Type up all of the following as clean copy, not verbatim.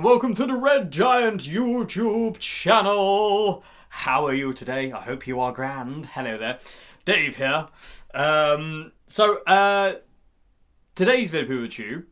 Welcome to the Red Giant YouTube channel. How are you today? I hope you are grand. Hello there, Dave here. Today's video YouTube,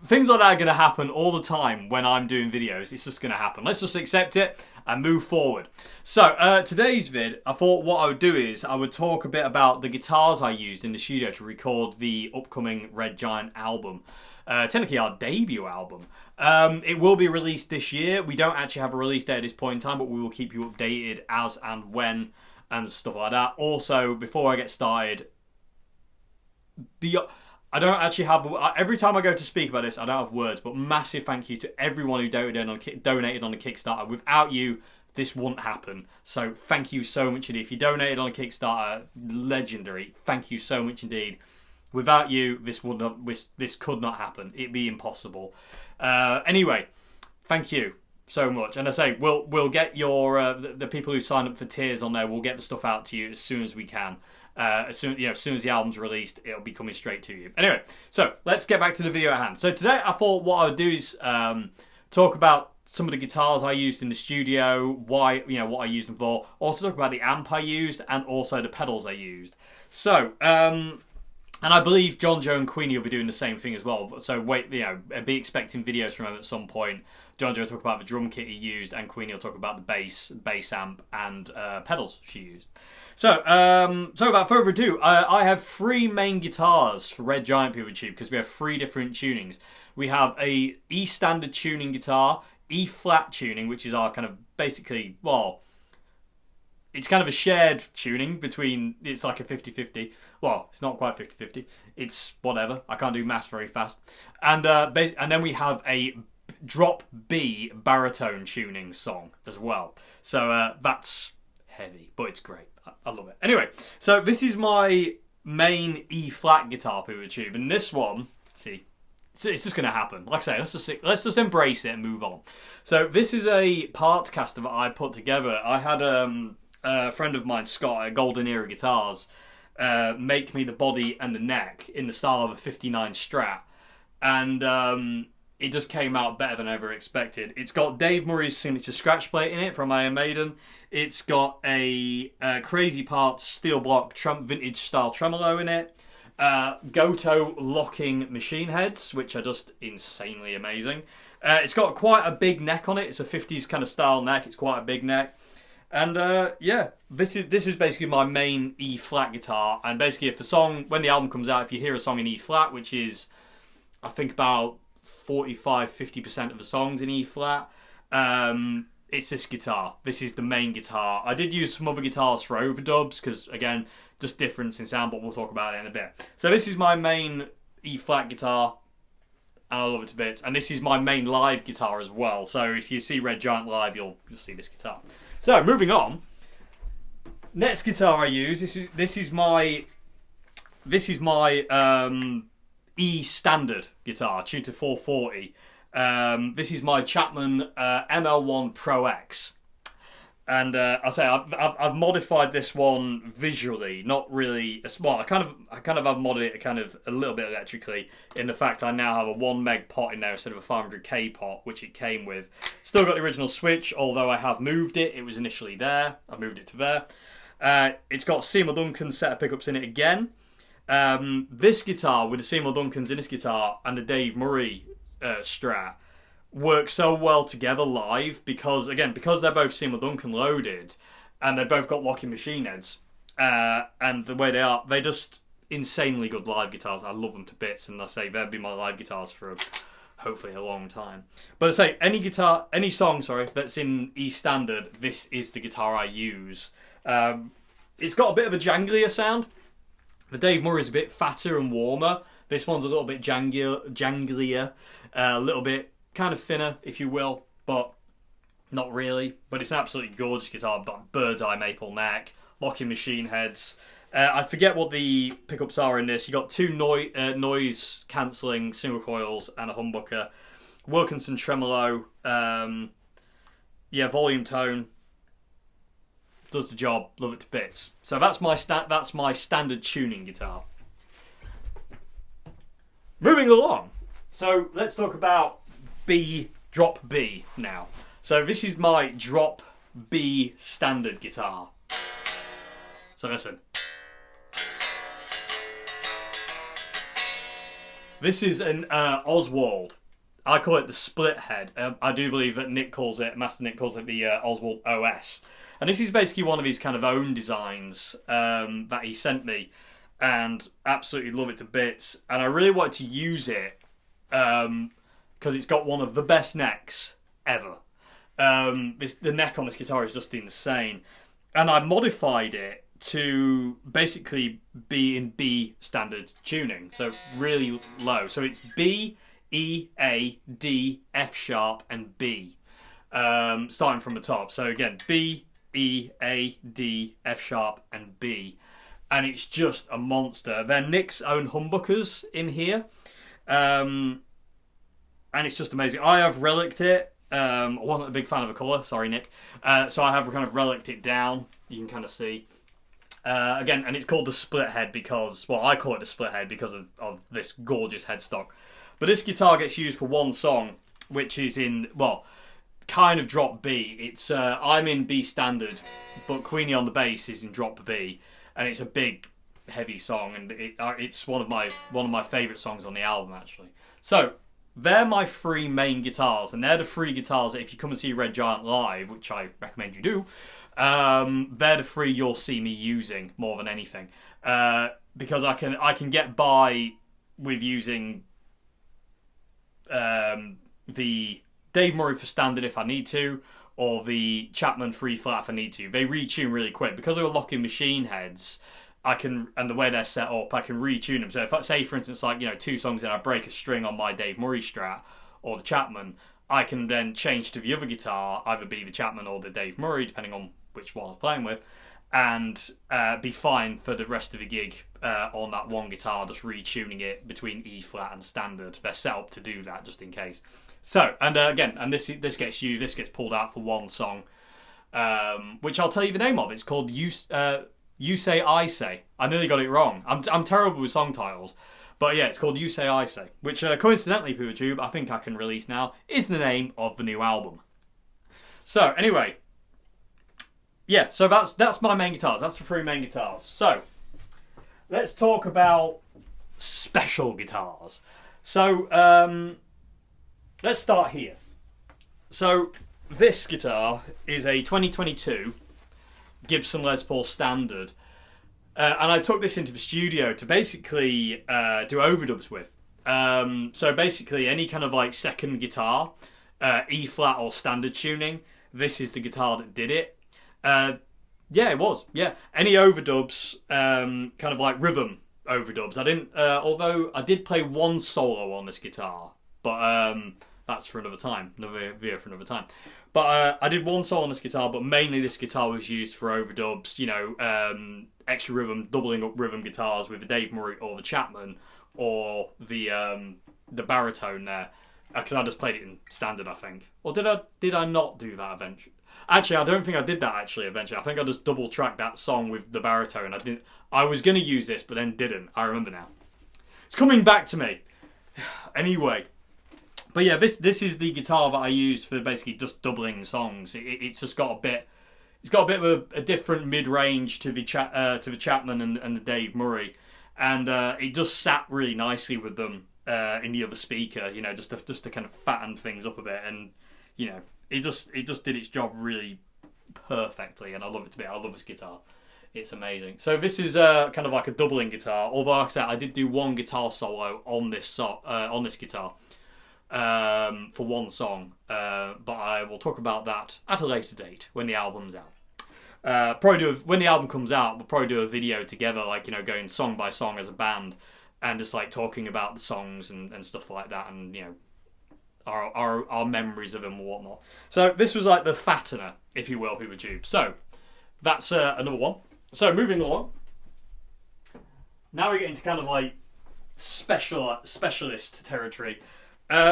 things like that are gonna happen all the time when I'm doing videos. It's just gonna happen. Let's just accept it and move forward. So today's vid, I thought what I would do is I would talk a bit about the guitars I used in the studio to record the upcoming Red Giant album. Technically our debut album. It will be released this year. We don't actually have a release date at this point in time, but we will keep you updated as and when and stuff like that. Also, before I get started, I don't actually have... Every time I go to speak about this, I don't have words, but massive thank you to everyone who donated on the Kickstarter. Without you, this wouldn't happen. So thank you so much indeed. If you donated on a Kickstarter, legendary. Thank you so much indeed. Without you, this could not happen. It'd be impossible. Anyway, thank you so much. And I say we'll get your the people who signed up for tiers on there. We'll get the stuff out to you as soon as we can. As soon as the album's released, it'll be coming straight to you. Anyway, so let's get back to the video at hand. So today I thought what I would do is talk about some of the guitars I used in the studio, what I used them for. Also talk about the amp I used and also the pedals I used. So. And I believe John, Joe and Queenie will be doing the same thing as well. So be expecting videos from him at some point. John Joe will talk about the drum kit he used, and Queenie will talk about the bass amp and pedals she used. So without further ado, I have three main guitars for Red Giant PeopleTube because we have three different tunings. We have a E standard tuning guitar, E flat tuning, which is our kind of basically, well, it's kind of a shared tuning between, it's like a 50-50. Well, it's not quite 50-50. It's whatever. I can't do maths very fast. And then we have a drop B baritone tuning song as well. So that's heavy, but it's great. I love it. Anyway, so this is my main E flat guitar PeopleTube, and this one, see, it's just going to happen. Like I say, let's just embrace it and move on. So this is a parts caster that I put together. I had a friend of mine, Scott, at Golden Era Guitars, make me the body and the neck in the style of a 59 Strat, and it just came out better than I ever expected. It's got Dave Murray's signature scratch plate in it from Iron Maiden. It's got a Crazy Parts steel block vintage style tremolo in it. Goto locking machine heads, which are just insanely amazing. It's got quite a big neck on it. It's a 50s kind of style neck. It's quite a big neck. And yeah, this is basically my main E flat guitar. And basically, if the song, when the album comes out, if you hear a song in E flat, which is I think about 45-50% of the songs in E flat, it's this guitar. This is the main guitar. I did use some other guitars for overdubs because, again, just difference in sound, but we'll talk about it in a bit. So this is my main E flat guitar, and I love it to bits. And this is my main live guitar as well. So if you see Red Giant live, you'll see this guitar. So moving on, next guitar I use. This is my E standard guitar, tuned to 440. This is my Chapman ML1 Pro X. And I say I've modified this one visually, not really. Well, I kind of have modded it kind of a little bit electrically in the fact I now have a 1 meg pot in there instead of a 500k pot, which it came with. Still got the original switch, although I have moved it. It was initially there. I moved it to there. It's got Seymour Duncan set of pickups in it again. This guitar with the Seymour Duncans in this guitar and the Dave Murray Strat work so well together live because they're both Seymour Duncan loaded and they've both got locking machine heads and the way they're just insanely good live guitars. I love them to bits, and I say they'll be my live guitars for hopefully a long time. But I say any song that's in E standard, this is the guitar I use. It's got a bit of a janglier sound. The Dave Murray's a bit fatter and warmer. This one's a little bit janglier, a little bit kind of thinner, if you will, but not really. But it's an absolutely gorgeous guitar. Bird's eye maple neck, locking machine heads. I forget what the pickups are in this. You got two noise cancelling single coils and a humbucker. Wilkinson tremolo. Volume tone. Does the job. Love it to bits. So that's my standard tuning guitar. Moving along. So let's talk about drop B now. So this is my drop B standard guitar. So listen. This is an Oswald. I call it the split head. I do believe that Master Nick calls it the Oswald OS. And this is basically one of his kind of own designs that he sent me. And absolutely love it to bits. And I really wanted to use it because it's got one of the best necks ever. The neck on this guitar is just insane. And I modified it to basically be in B standard tuning. So really low. So it's B, E, A, D, F sharp, and B. Starting from the top. So again, B, E, A, D, F sharp, and B. And it's just a monster. They're Nick's own humbuckers in here. And it's just amazing. I have relicked it. I wasn't a big fan of the colour. Sorry, Nick. So I have kind of relicked it down. You can kind of see. Again, and it's called the split head because... Well, I call it the split head because of this gorgeous headstock. But this guitar gets used for one song, which is in... Well, kind of drop B. It's I'm in B standard, but Queenie on the bass is in drop B. And it's a big, heavy song, and it's one of my favourite songs on the album, actually. So, they're my three main guitars, and they're the three guitars that if you come and see Red Giant live, which I recommend you do, they're the three you'll see me using more than anything. Because I can get by with using the Dave Murray for standard if I need to, or the Chapman 3 flat if I need to. They retune really quick. Because they're locking machine heads, and the way they're set up, I can retune them. So if I say, for instance, like, 2 songs in, I break a string on my Dave Murray Strat or the Chapman, I can then change to the other guitar, either be the Chapman or the Dave Murray, depending on which one I'm playing with, and be fine for the rest of the gig on that one guitar, just retuning it between E flat and standard. They're set up to do that just in case. So, and this gets pulled out for one song, which I'll tell you the name of. It's called You Say I Say. I nearly got it wrong. I'm terrible with song titles, but yeah, it's called You Say I Say, which coincidentally, PowerTube, I think I can release now, is the name of the new album. So anyway, yeah, so that's my main guitars. That's the 3 main guitars. So let's talk about special guitars. So let's start here. So this guitar is a 2022 Gibson Les Paul Standard. And I took this into the studio to basically do overdubs with. So basically any kind of like second guitar, E flat or standard tuning, this is the guitar that did it. Yeah, it was. Yeah, any overdubs, kind of like rhythm overdubs. I didn't, although I did play one solo on this guitar, but that's for another time, another video for another time. But I did one solo on this guitar, but mainly this guitar was used for overdubs, extra rhythm, doubling up rhythm guitars with the Dave Murray or the Chapman or the baritone there, because I just played it in standard, I think. Or did I not do that eventually? Actually, I don't think I did that. Actually, eventually, I think I just double tracked that song with the baritone. I didn't. I was gonna use this, but then didn't. I remember now. It's coming back to me. Anyway, but yeah, this is the guitar that I use for basically just doubling songs. It's just got a bit. It's got a bit of a different mid-range to the Chapman and the Dave Murray, and it just sat really nicely with them in the other speaker. You know, just to kind of fatten things up a bit, and you know, it just did its job really perfectly, and I love it to bits. I love this guitar. It's amazing. So this is kind of like a doubling guitar. Although, like I said, I did do one guitar solo on this guitar for one song, but I will talk about that at a later date when the album's out. When the album comes out, we'll probably do a video together, like, you know, going song by song as a band, and just like talking about the songs and stuff like that, and you know, our memories of them and whatnot. So this was like the fattener, if you will, Hoover Tube. So that's another one. So moving along, now we get into kind of like specialist territory.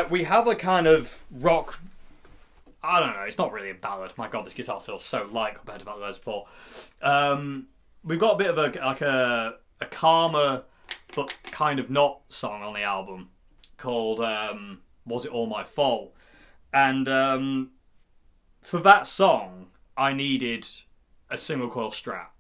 We have a kind of rock. I don't know. It's not really a ballad. My God, this guitar feels so light compared to that Les Paul. We've got a bit of a calmer but kind of not song on the album called "Was It All My Fault?" And for that song, I needed a single coil Strat.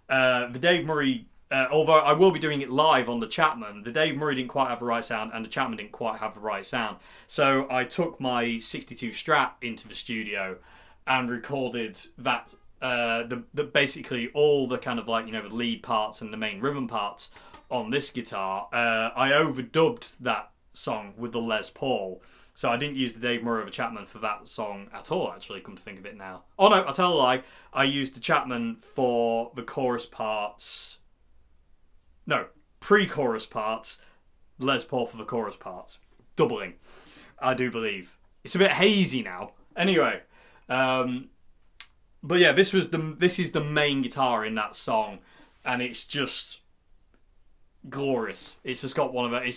The Dave Murray, although I will be doing it live on the Chapman, the Dave Murray didn't quite have the right sound, and the Chapman didn't quite have the right sound. So I took my 62 Strat into the studio and recorded that, basically all the kind of like, you know, the lead parts and the main rhythm parts on this guitar. I overdubbed that song with the Les Paul. So I didn't use the Dave Murray of the Chapman for that song at all, actually, come to think of it now. Oh no, I'll tell a lie. I used the Chapman for the chorus parts. No, pre-chorus parts. Les Paul for the chorus parts. Doubling, I do believe. It's a bit hazy now. Anyway, but yeah, this is the main guitar in that song, and it's just glorious. It's just got one of it.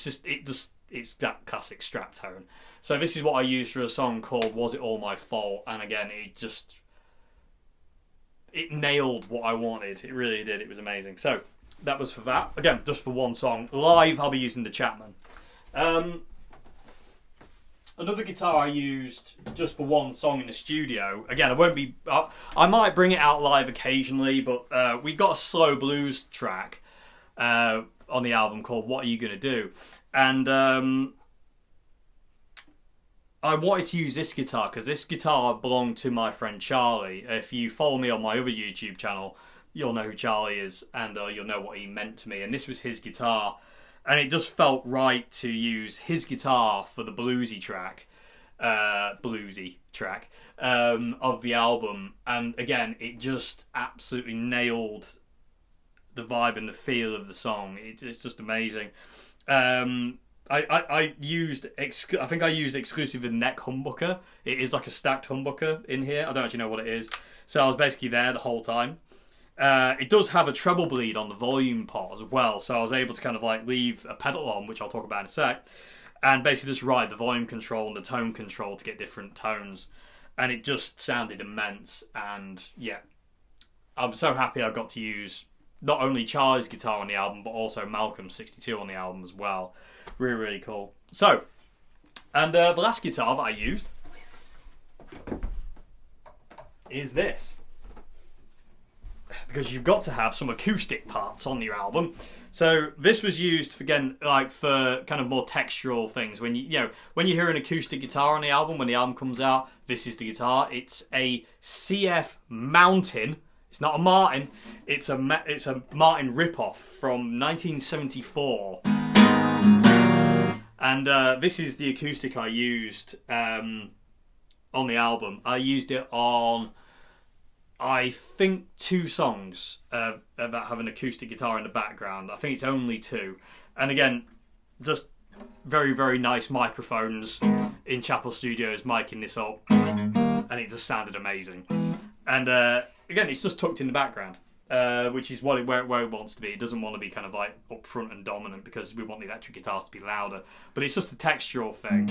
It's that classic Strat tone. So this is what I used for a song called "Was It All My Fault?" And again, it nailed what I wanted. It really did. It was amazing. So that was for that. Again, just for one song. Live, I'll be using the Chapman. Another guitar I used just for one song in the studio. Again, I might bring it out live occasionally, but we got a slow blues track on the album called "What Are You Gonna Do?" And I wanted to use this guitar because this guitar belonged to my friend Charlie. If you follow me on my other YouTube channel, you'll know who Charlie is, and you'll know what he meant to me. And this was his guitar, and it just felt right to use his guitar for the bluesy track of the album. And again, it just absolutely nailed the vibe and the feel of the song. It's just amazing. I think I used exclusive the neck humbucker. It is like a stacked humbucker in here. I don't actually know what it is. So I was basically there the whole time. It does have a treble bleed on the volume pot as well, so I was able to kind of like leave a pedal on, which I'll talk about in a sec, and basically just ride the volume control and the tone control to get different tones, and it just sounded immense. And yeah, I'm so happy I got to use not only Charlie's guitar on the album, but also Malcolm's 62 on the album as well. Really, really cool. So, and the last guitar that I used is this. Because you've got to have some acoustic parts on your album. So this was used for, again, like for kind of more textural things. When you hear an acoustic guitar on the album, when the album comes out, this is the guitar. It's a CF Mountain. It's not a Martin. It's a Martin ripoff from 1974. And this is the acoustic I used on the album. I used it on, I think, 2 songs that have an acoustic guitar in the background. I think it's only 2. And again, just very, very nice microphones in Chapel Studios miking this up. And it just sounded amazing. And again, it's just tucked in the background, which is where it wants to be. It doesn't want to be kind of like up front and dominant because we want the electric guitars to be louder. But it's just a textural thing.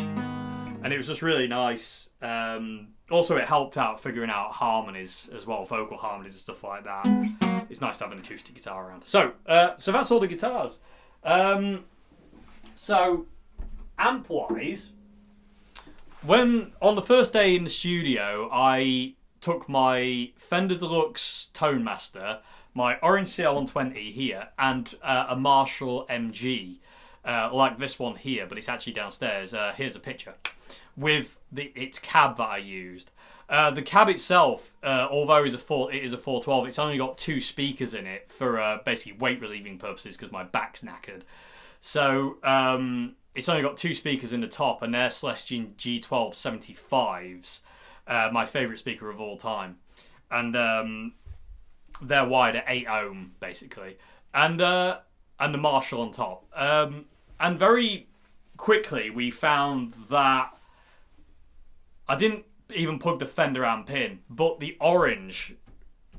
and it was just really nice. Also, it helped out figuring out harmonies as well, vocal harmonies and stuff like that. It's nice to have an acoustic guitar around. So that's all the guitars. So amp-wise, when on the first day in the studio, I took my Fender Deluxe Tone Master, my Orange CL120 here, and a Marshall MG, like this one here, but it's actually downstairs. Here's a picture with its cab that I used. The cab itself, although it is a 412, it's only got 2 speakers in it for basically weight relieving purposes because my back's knackered. So it's only got 2 speakers in the top, and they're Celestion G1275s, my favourite speaker of all time. And they're wired at 8 ohm, basically. And the Marshall on top. And very quickly we found that I didn't even plug the Fender amp in, but the Orange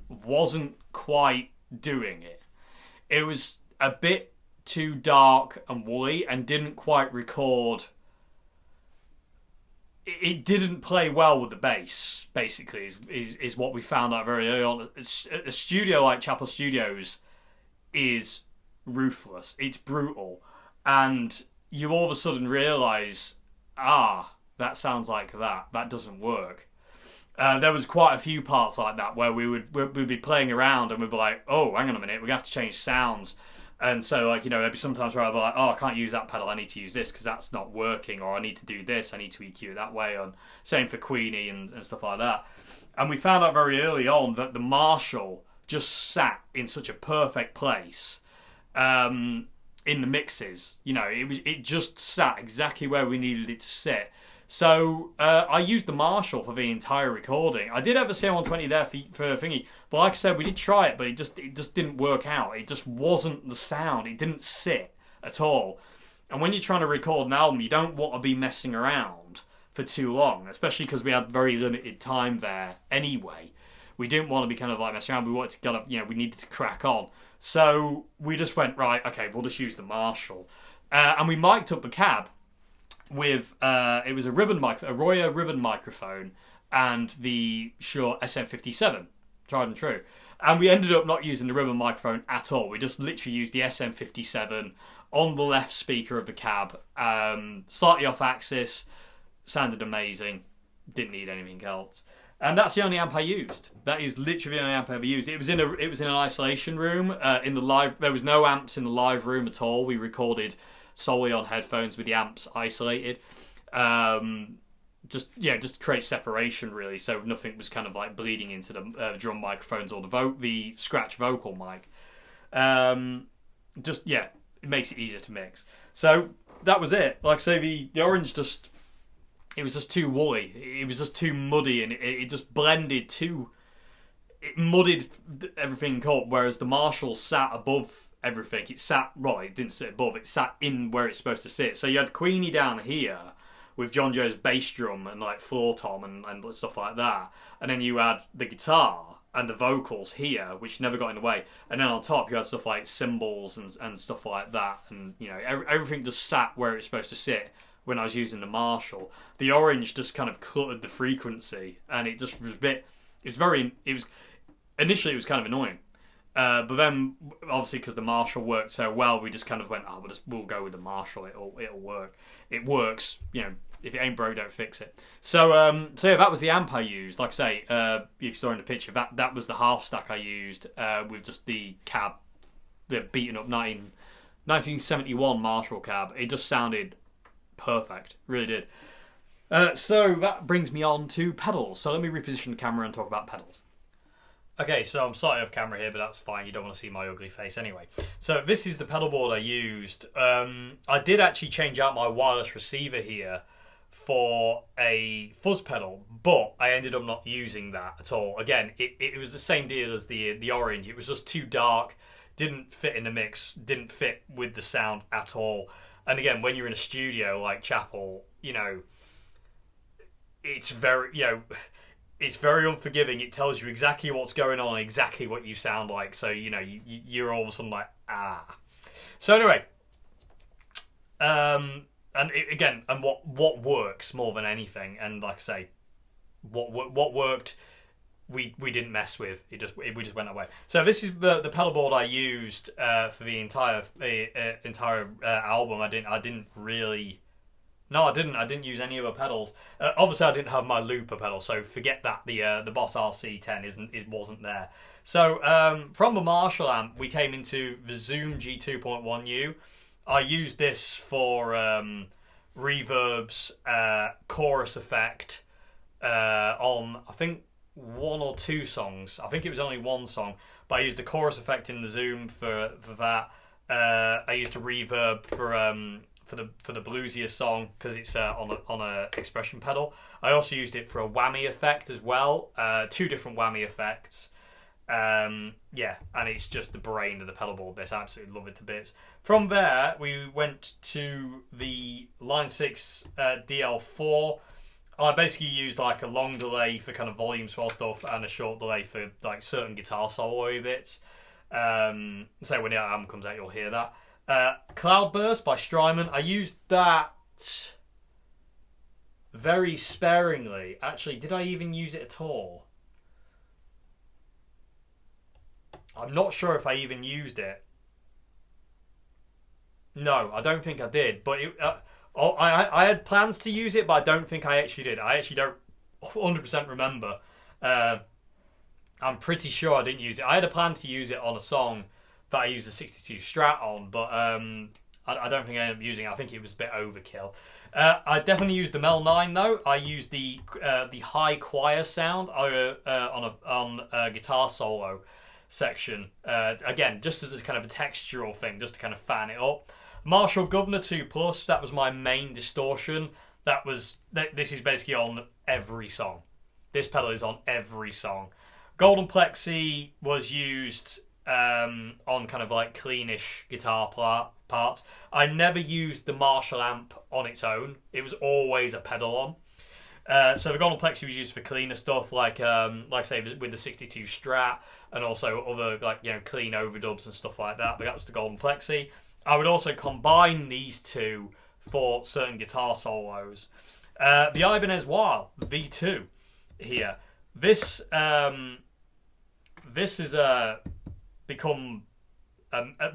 wasn't quite doing it. It was a bit too dark and woolly and didn't quite record. It didn't play well with the bass, basically, is what we found out very early on. A studio like Chapel Studios is ruthless. It's brutal. And you all of a sudden realise, that sounds like that. That doesn't work. There was quite a few parts like that where we'd be playing around and we'd be like, oh, hang on a minute, we're going to have to change sounds. And so, like, you know, there'd be sometimes where I'd be like, oh, I can't use that pedal, I need to use this because that's not working, or I need to do this, I need to EQ it that way. And same for Queenie and stuff like that. And we found out very early on that the Marshall just sat in such a perfect place in the mixes. You know, it just sat exactly where we needed it to sit. So I used the Marshall for the entire recording. I did have a CL120 there for thingy, but like I said, we did try it, but it just didn't work out. It just wasn't the sound. It didn't sit at all. And when you're trying to record an album, you don't want to be messing around for too long, especially because we had very limited time there anyway. We didn't want to be kind of like messing around. We wanted to kind of, you know, we needed to crack on. So we just went, right, okay, we'll just use the Marshall. And we mic'd up the cab with it was a Roya ribbon microphone and the Shure SM57, tried and true. And we ended up not using the ribbon microphone at all. We just literally used the SM57 on the left speaker of the cab, slightly off axis, sounded amazing, didn't need anything else. And that's the only amp I used. That is literally the only amp I ever used. It was in an isolation room in the live. There was no amps in the live room at all. We recorded solely on headphones with the amps isolated, just to create separation really, so nothing was kind of like bleeding into the drum microphones or the scratch vocal mic. It makes it easier to mix. So that was it. Like I say, the Orange it was just too woolly. It was just too muddy, and it just blended too. It muddied everything up. Whereas the Marshall sat above everything. It didn't sit above, it sat in where it's supposed to sit. So you had Queenie down here with John Joe's bass drum and like floor tom and stuff like that. And then you had the guitar and the vocals here, which never got in the way. And then on top you had stuff like cymbals and stuff like that. And, you know, everything just sat where it's supposed to sit when I was using the Marshall. The Orange just kind of cluttered the frequency, and it just was initially it was kind of annoying. But then, obviously, because the Marshall worked so well, we just kind of went, we'll go with the Marshall. It'll work. It works. You know, if it ain't broke, don't fix it. So yeah, that was the amp I used. Like I say, if you saw in the picture, that was the half stack I used with just the cab, the beaten up 1971 Marshall cab. It just sounded perfect. Really did. So that brings me on to pedals. So let me reposition the camera and talk about pedals. Okay, so I'm slightly off camera here, but that's fine. You don't want to see my ugly face anyway. So this is the pedalboard I used. I did actually change out my wireless receiver here for a fuzz pedal, but I ended up not using that at all. Again, it was the same deal as the Orange. It was just too dark, didn't fit in the mix, didn't fit with the sound at all. And again, when you're in a studio like Chapel, you know, it's very, you know, it's very unforgiving. It tells you exactly what's going on, exactly what you sound like. So, you know, you're all of a sudden like, ah. So anyway, again, and what works more than anything, and like I say, what worked, we didn't mess with. We just went away. So this is the pedalboard I used for the entire album. I didn't really. No, I didn't. I didn't use any other pedals. Obviously, I didn't have my looper pedal, so forget that. The Boss RC10 wasn't there. So from the Marshall amp, we came into the Zoom G2.1U. I used this for reverbs, chorus effect on, I think, one or two songs. I think it was only one song, but I used the chorus effect in the Zoom for that. I used a reverb for the bluesier song because it's on a expression pedal. I also used it for a whammy effect as well. Two different whammy effects. Yeah, and it's just the brain of the pedalboard. This, I absolutely love it to bits. From there, we went to the Line 6 DL4. I basically used like a long delay for kind of volume swell stuff and a short delay for like certain guitar solo bits. So when the album comes out, you'll hear that. Cloudburst by Strymon. I used that very sparingly. Actually, did I even use it at all? I'm not sure if I even used it. No, I don't think I did. But I had plans to use it, but I don't think I actually did. I actually don't 100% remember. I'm pretty sure I didn't use it. I had a plan to use it on a song that I used a 62 Strat on, but I don't think I ended up using it. I think it was a bit overkill. I definitely used the Mel 9 though. I used the high choir sound on a guitar solo section. Again, just as a kind of a textural thing, just to kind of fan it up. Marshall Governor 2 Plus, that was my main distortion. This is basically on every song. This pedal is on every song. Golden Plexi was used on kind of like cleanish guitar parts. I never used the Marshall amp on its own. It was always a pedal on. So the Golden Plexi was used for cleaner stuff, like I say with the 62 Strat, and also other clean overdubs and stuff like that. But that was the Golden Plexi. I would also combine these two for certain guitar solos. The Ibanez Wah V2 here. This is become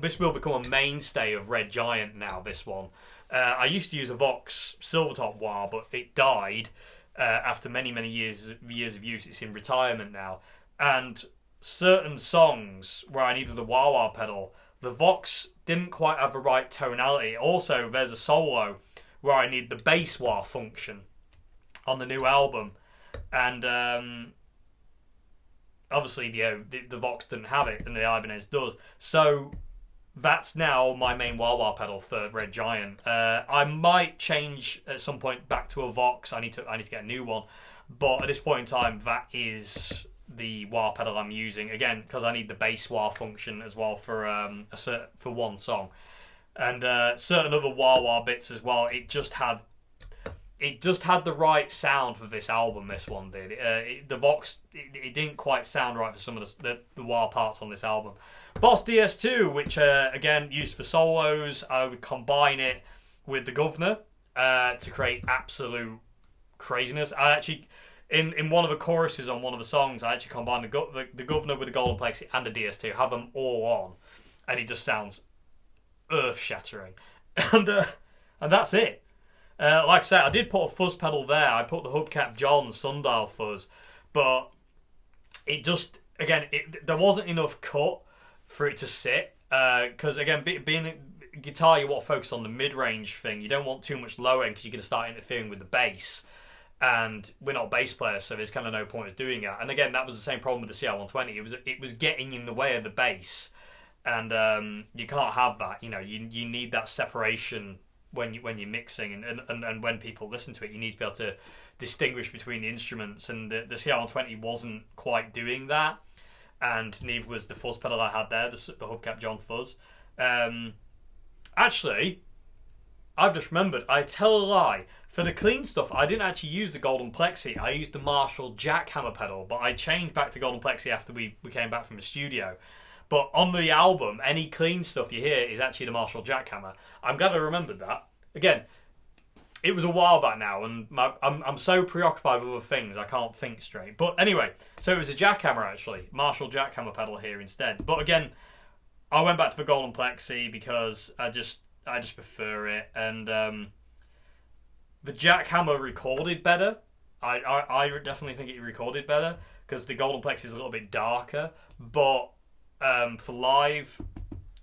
this will become a mainstay of Red Giant now. This one. I used to use a Vox Silvertop Wah, but it died after many years of use. It's in retirement now, and certain songs where I needed a wah-wah pedal, the Vox didn't quite have the right tonality. Also, there's a solo where I need the bass wah function on the new album, and obviously the Vox didn't have it, and the Ibanez does. So that's now my main wah-wah pedal for Red Giant. I might change at some point back to a Vox. I need to get a new one, but at this point in time, that is the wah pedal I'm using, again because I need the bass wah function as well for one song, and certain other wah bits as well. It just had the right sound for this album. This one did. The Vox it didn't quite sound right for some of the wah parts on this album. Boss DS2, which again used for solos. I would combine it with the Governor to create absolute craziness. I actually, in one of the choruses on one of the songs, I actually combined the Governor with the Golden Plexi and the DS2, have them all on, and it just sounds earth-shattering. And that's it. Like I said, I did put a fuzz pedal there. I put the Hubcap John Sundial fuzz, but it just, again, there wasn't enough cut for it to sit. Because again, being a guitar, you want to focus on the mid-range thing. You don't want too much low end because you're going to start interfering with the bass. And we're not bass players, so there's kind of no point of doing that. And again, that was the same problem with the CR120. It was getting in the way of the bass, and you can't have that. You need that separation when you're mixing, and when people listen to it, you need to be able to distinguish between the instruments. And the CR120 wasn't quite doing that, and neither was the fuzz pedal I had there, the Hubcap John fuzz. Actually, I've just remembered. I tell a lie. For the clean stuff, I didn't actually use the Golden Plexi. I used the Marshall Jackhammer pedal, but I changed back to Golden Plexi after we came back from the studio. But on the album, any clean stuff you hear is actually the Marshall Jackhammer. I'm glad I remembered that. Again, it was a while back now, and I'm so preoccupied with other things I can't think straight. But anyway, so it was a jackhammer actually, Marshall jackhammer pedal here instead. But again, I went back to the Golden Plexi because I just prefer it, and the jackhammer recorded better. I definitely think it recorded better because the Golden Plexi is a little bit darker, but for live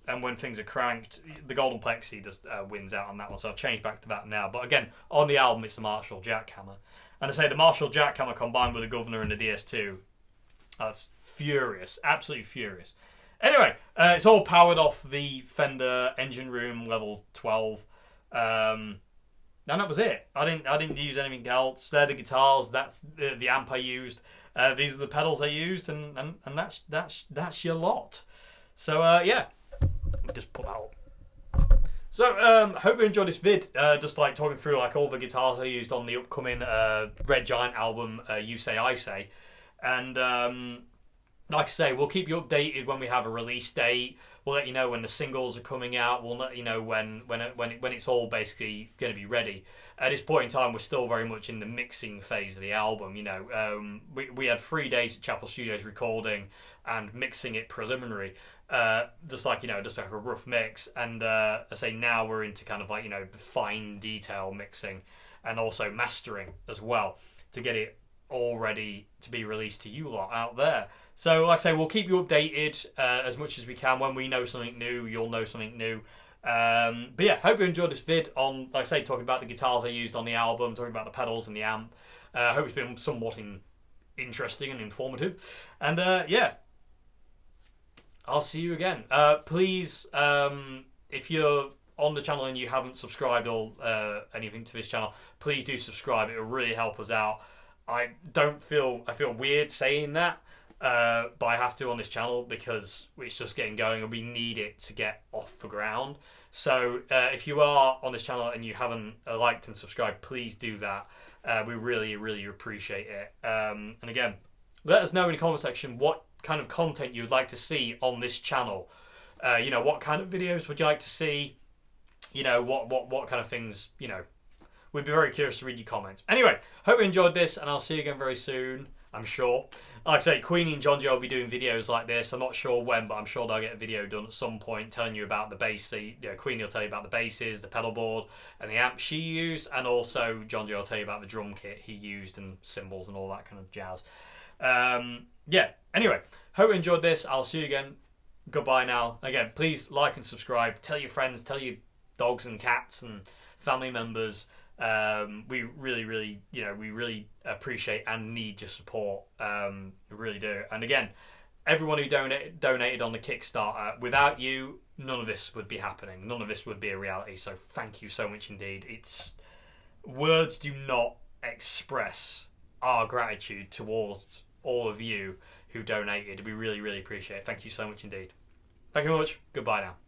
and when things are cranked, the Golden Plexi just wins out on that one. So I've changed back to that now. But again, on the album, it's the Marshall jackhammer, and I say the Marshall jackhammer combined with the Governor and the DS2, that's furious, absolutely furious. Anyway, it's all powered off the Fender Engine Room Level 12. And that was it. I didn't use anything else. They're the guitars. That's the amp I used. These are the pedals I used, and that's your lot. So yeah, just put that up. So hope you enjoyed this vid. Just like talking through like all the guitars I used on the upcoming Red Giant album, You Say I Say, and like I say, we'll keep you updated when we have a release date. We'll let you know when the singles are coming out. We'll let you know when it's all basically going to be ready. At this point in time, we're still very much in the mixing phase of the album. You know, we had 3 days at Chapel Studios recording and mixing it preliminary, just like a rough mix. And I say now we're into kind of like the fine detail mixing and also mastering as well to get it all ready to be released to you lot out there. So like I say, we'll keep you updated as much as we can. When we know something new, you'll know something new. But yeah, hope you enjoyed this vid on, like I say, talking about the guitars I used on the album, talking about the pedals and the amp. Hope it's been somewhat interesting and informative. And yeah, I'll see you again. Please, if you're on the channel and you haven't subscribed or anything to this channel, please do subscribe. It will really help us out. I feel weird saying that, but I have to on this channel because it's just getting going and we need it to get off the ground. So if you are on this channel and you haven't liked and subscribed, please do that. We really, really appreciate it. And again, let us know in the comment section what kind of content you would like to see on this channel. What kind of videos would you like to see? What kind of things, we'd be very curious to read your comments. Anyway, hope you enjoyed this, and I'll see you again very soon, I'm sure. Like I say, Queenie and John Joe will be doing videos like this. I'm not sure when, but I'm sure they'll get a video done at some point telling you about the bass. Queenie will tell you about the basses, the pedal board, and the amp she used, and also John Joe will tell you about the drum kit he used and cymbals and all that kind of jazz. Yeah, anyway, hope you enjoyed this. I'll see you again. Goodbye now. Again, please like and subscribe. Tell your friends, tell your dogs and cats and family members. We really appreciate and need your support. We really do. And again, everyone who donated on the Kickstarter, without you, none of this would be happening. None of this would be a reality. So thank you so much indeed. Words do not express our gratitude towards all of you who donated. We really appreciate it. Thank you so much indeed. Thank you very much. Goodbye now.